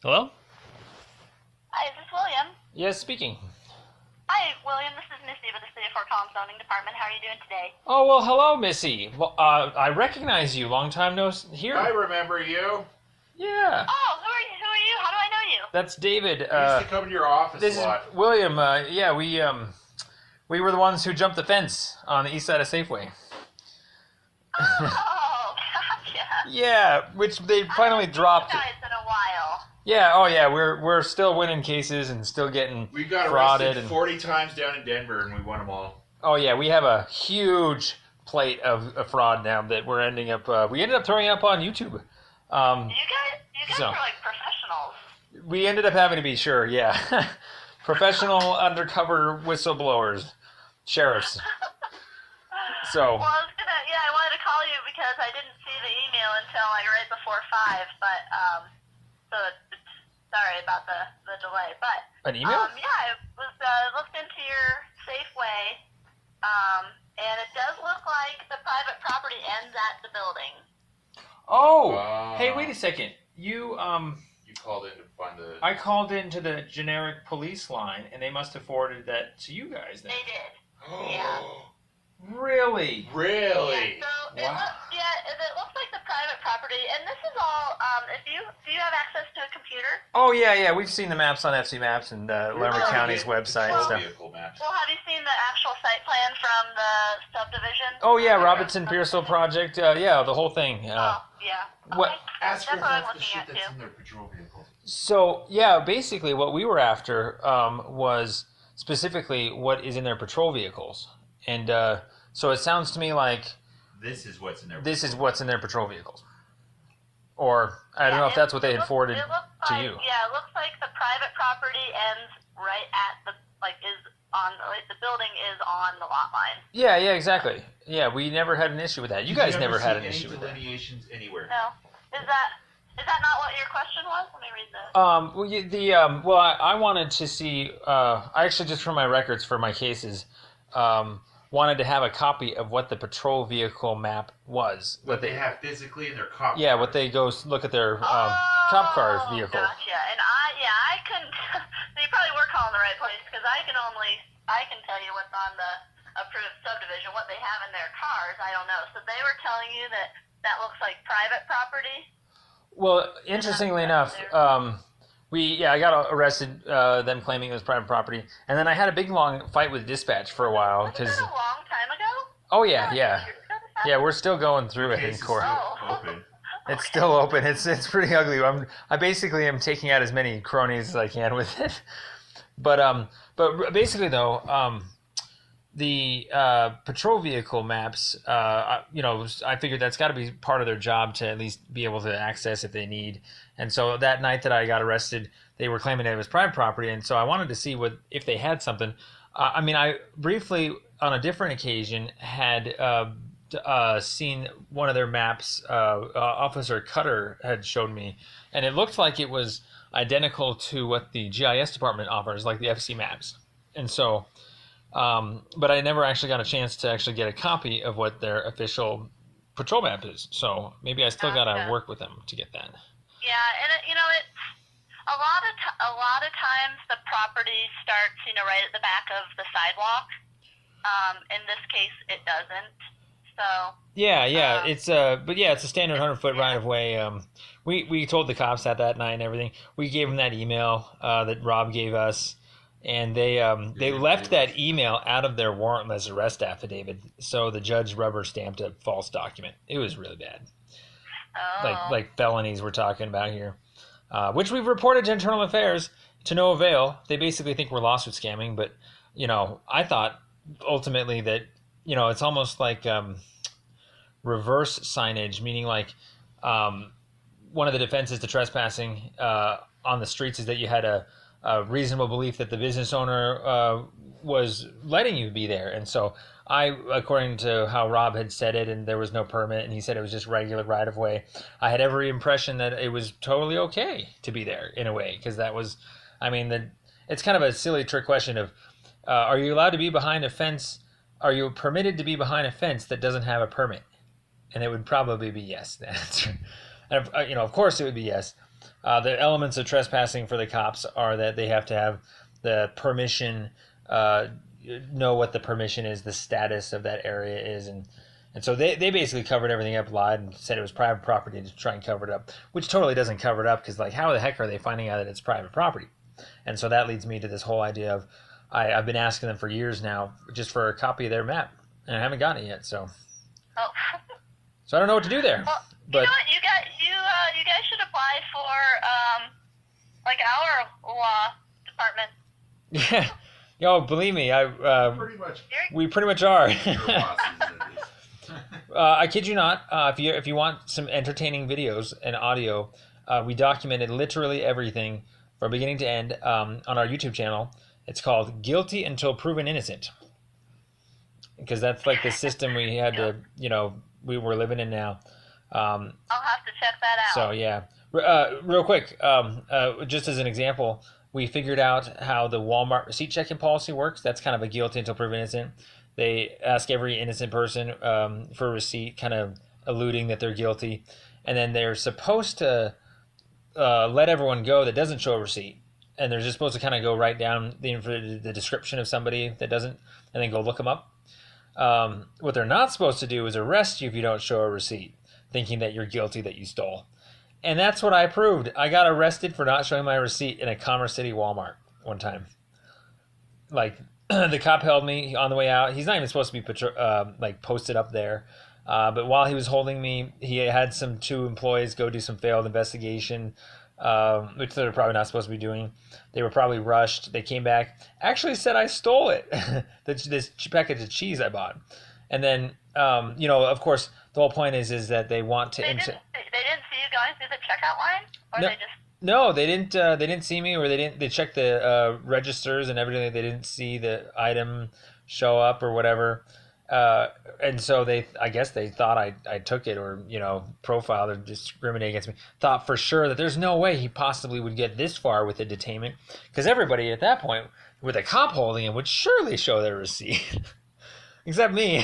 Hello? Hi, is this William? Yes, speaking. Hi, William. This is Missy with the City of Fort Collins Zoning Department. How are you doing today? Oh, well, hello, Missy. Well, I recognize you. Long time no here. I remember you. Yeah. Oh, who are you? Who are you? How do I know you? That's David. I used to come to your office This a is lot. William. Yeah, we were the ones who jumped the fence on the east side of Safeway. Oh, gotcha. Yeah, which they finally dropped. I haven't seen you guys in a while. Yeah. Oh, yeah. We're still winning cases and still getting We got frauded arrested and 40 times down in Denver, and we won them all. oh yeah, we have a huge plate of fraud now that we're ending up. We ended up throwing up on YouTube. You guys So. are like professionals. We ended up having to be sure, yeah. Professional undercover whistleblowers, sheriffs. So, Well, I wanted to call you because I didn't see the email until like right before 5, but so sorry about the delay. But an email? I was looked into your Safeway, and it does look like the private property ends at the building. Oh, hey, wait a second. You called in to find the... I called into the generic police line, and they must have forwarded that to you guys then. They did. Yeah. Really? Really? Yeah, so Wow. it looks like the private property, and this is all. Do you have access to a computer? Oh, yeah. We've seen the maps on FC Maps and Larimer County's website and stuff. Vehicle maps. Well, have you seen the actual site plan from the subdivision? Oh, yeah, Robinson Pearsall project. Yeah, the whole thing. Yeah. What? Okay. Ask her That's if what I'm that's the looking shit at that's too. in their patrol vehicles. So, yeah, basically what we were after was specifically what is in their patrol vehicles. And so it sounds to me like This is what's in their this is what's in their patrol vehicles. Or, I don't know if that's what they had forwarded to you. Yeah, it looks like the private property ends right at the, the building is on the lot line. Yeah, exactly. Yeah, we never had an issue with that. You guys never had an issue with that. delineations anywhere. No. Is that not what your question was? Let me read this. I wanted to see. I actually just for my records for my cases, wanted to have a copy of what the patrol vehicle map was. What they have physically in their cop Yeah, cars. what they go look at their cop car vehicle. Gotcha. And I couldn't. So you probably were calling the right place because I can tell you what's on the approved subdivision, what they have in their cars. I don't know. So they were telling you that looks like private property. Well, interestingly enough, I got arrested, them claiming it was private property, and then I had a big long fight with dispatch for a while Wasn't because. that a long time ago? Oh yeah. We're still going through it in court. Open. It's still open. It's pretty ugly. I basically am taking out as many cronies as I can with it. But basically though, the patrol vehicle maps, I figured that's got to be part of their job to at least be able to access if they need. And so that night that I got arrested, they were claiming it was private property, and so I wanted to see if they had something. I briefly on a different occasion had seen one of their maps. Officer Cutter had showed me, and it looked like it was identical to what the GIS department offers, like the FC maps. And so, but I never actually got a chance to actually get a copy of what their official patrol map is. So maybe I still got to work with them to get that. Yeah, and it's a lot of times the property starts right at the back of the sidewalk. In this case, it doesn't. So Yeah, it's a standard 100-foot right of way. We told the cops that night and everything. We gave them that email that Rob gave us, and they left that email out of their warrantless arrest affidavit. So the judge rubber stamped a false document. It was really bad. Like felonies we're talking about here, which we've reported to Internal Affairs to no avail. They basically think we're lawsuit scamming, but I thought ultimately that it's almost like reverse signage, meaning like one of the defenses to trespassing on the streets is that you had a reasonable belief that the business owner was letting you be there. And so according to how Rob had said it, and there was no permit, and he said it was just regular right-of-way, I had every impression that it was totally okay to be there in a way, because that was, it's kind of a silly trick question of, are you allowed to be behind a fence? Are you permitted to be behind a fence that doesn't have a permit? And it would probably be yes. The answer. And of course it would be yes. The elements of trespassing for the cops are that they have to have the permission, know what the permission is, the status of that area is, and so they basically covered everything up, lied, and said it was private property to try and cover it up, which totally doesn't cover it up because, like, how the heck are they finding out that it's private property? And so that leads me to this whole idea of I've been asking them for years now just for a copy of their map, and I haven't gotten it yet. So I don't know what to do there. Well, but you know what? You guys should apply for like our law department. yeah, yo, believe me, Pretty much. we pretty much are. Your bosses, that is. I kid you not. If you want some entertaining videos and audio, we documented literally everything from beginning to end on our YouTube channel. It's called "Guilty Until Proven Innocent," because that's like the system we had to, we were living in now. I'll have to check that out. So yeah, real quick, just as an example, we figured out how the Walmart receipt checking policy works. That's kind of a guilty until proven innocent. They ask every innocent person for a receipt, kind of alluding that they're guilty, and then they're supposed to let everyone go that doesn't show a receipt, and they're just supposed to kind of go write down the description of somebody that doesn't, and then go look them up. What they're not supposed to do is arrest you if you don't show a receipt, thinking that you're guilty that you stole. And that's what I proved. I got arrested for not showing my receipt in a Commerce City Walmart one time. Like, the cop held me on the way out. He's not even supposed to be posted up there. But while he was holding me, he had two employees go do some failed investigation, which they're probably not supposed to be doing. They were probably rushed. They came back, actually said I stole it, this package of cheese I bought. And then, of course, the whole point is that they want to... They didn't see you going through the checkout line? Or No. they just... No, they didn't. They didn't see me, or they checked the registers and everything. They didn't see the item show up or whatever, and so I guess they thought I took it, or profiled or discriminated against me. Thought for sure that there's no way he possibly would get this far with the detainment, because everybody at that point with a cop holding him would surely show their receipt, except me.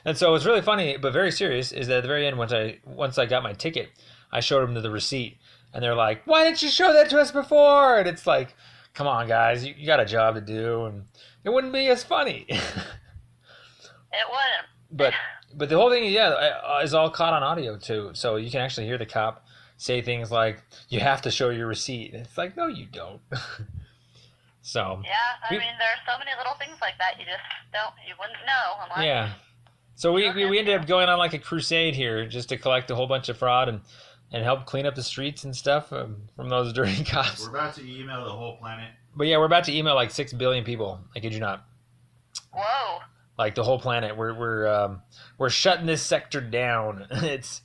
And so it's really funny, but very serious, is that at the very end, once I got my ticket, I showed them the receipt. And they're like, why didn't you show that to us before? And it's like, come on, guys, you got a job to do, and it wouldn't be as funny. It wouldn't. But the whole thing, is all caught on audio too. So you can actually hear the cop say things like, you have to show your receipt. And it's like, no, you don't. So yeah, I mean, there are so many little things like that you wouldn't know unless... Yeah. So we ended up going on like a crusade here just to collect a whole bunch of fraud and help clean up the streets and stuff from those dirty cops. We're about to email the whole planet. But yeah, we're about to email like 6 billion people. I kid you not. Whoa. Like the whole planet. We're shutting this sector down. It's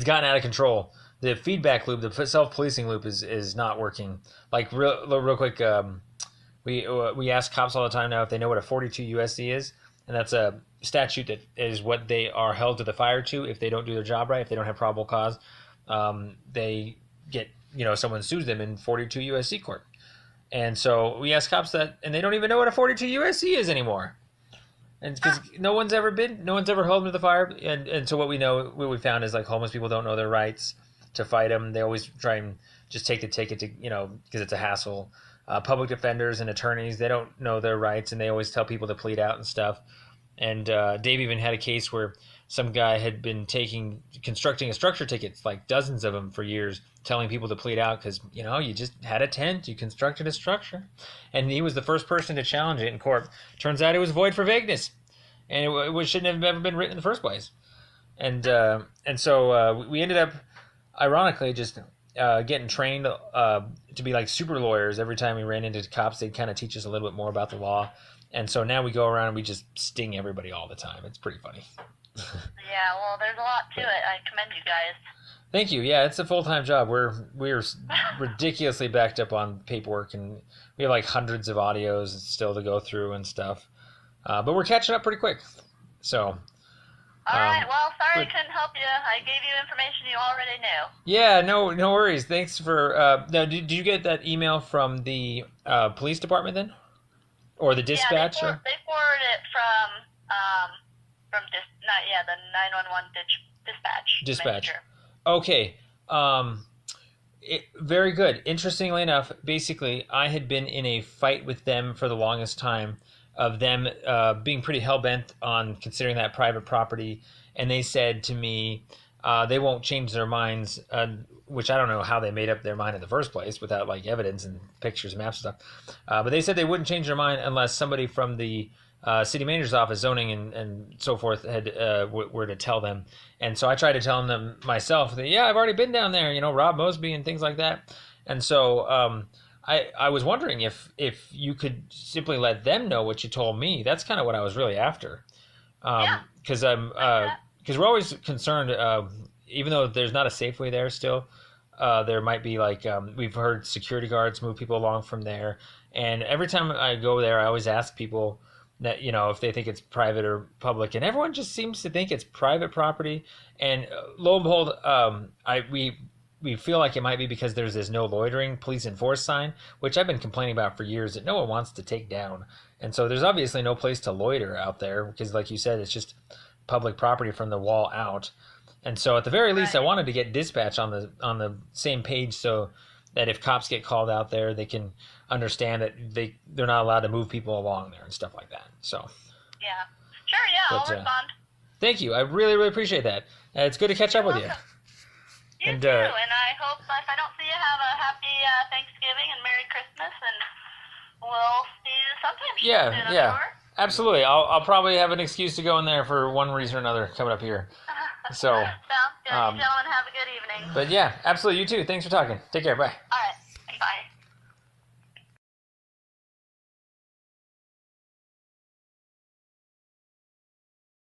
gotten out of control. The feedback loop, the self-policing loop is not working. Like real quick, we ask cops all the time now if they know what a 42 USC is, and that's a statute that is what they are held to the fire to if they don't do their job right, if they don't have probable cause. They get, someone sues them in 42 USC court. And so we ask cops that, and they don't even know what a 42 USC is anymore. And because no one's ever held them to the fire. And so what we found is like homeless people don't know their rights to fight them. They always try and just take the ticket to, because it's a hassle. Public defenders and attorneys, they don't know their rights, and they always tell people to plead out and stuff. And Dave even had a case where some guy had been constructing a structure tickets, like dozens of them for years, telling people to plead out because, you just had a tent, you constructed a structure. And he was the first person to challenge it in court. Turns out it was void for vagueness. And it shouldn't have ever been written in the first place. And so we ended up, ironically, just getting trained to be like super lawyers. Every time we ran into cops, they'd kind of teach us a little bit more about the law. And so now we go around and we just sting everybody all the time. It's pretty funny. Yeah, well, there's a lot to it. I commend you guys. Thank you. Yeah, it's a full-time job. We're ridiculously backed up on paperwork, and we have like hundreds of audios still to go through and stuff. But we're catching up pretty quick. So. All right. Well, sorry I couldn't help you. I gave you information you already knew. Yeah. No worries. Thanks for. Now, did you get that email from the police department then, or the dispatch? Yeah, they forwarded it from the 911 dispatch. Dispatch. Okay. Very good. Interestingly enough, basically, I had been in a fight with them for the longest time of them being pretty hell bent on considering that private property, and they said to me they won't change their minds, which I don't know how they made up their mind in the first place without like evidence and pictures, and maps, and stuff. But they said they wouldn't change their mind unless somebody from the city manager's office, zoning and so forth, had were to tell them. And so I tried to tell them myself that, yeah, I've already been down there, Rob Mosby and things like that. And so I was wondering if you could simply let them know what you told me. That's kind of what I was really after. Because we're always concerned, even though there's not a Safeway there still, there might be like, we've heard security guards move people along from there. And every time I go there, I always ask people that, if they think it's private or public, and everyone just seems to think it's private property. And lo and behold, we feel like it might be because there's this no loitering police enforced sign, which I've been complaining about for years that no one wants to take down. And so there's obviously no place to loiter out there because, like you said, it's just public property from the wall out. And so at the very least, I wanted to get dispatch on the same page so that if cops get called out there, they can understand that they're not allowed to move people along there and stuff like that. So yeah, sure, yeah, I'll respond. Thank you. I really, really appreciate that. It's good to catch up with you. You too, and I hope if I don't see you, have a happy Thanksgiving and Merry Christmas, and we'll see you sometime soon, I'm sure. Absolutely. I'll probably have an excuse to go in there for one reason or another coming up here. So sounds good. You gentlemen have a good evening. But yeah, absolutely. You too. Thanks for talking. Take care. Bye. All right.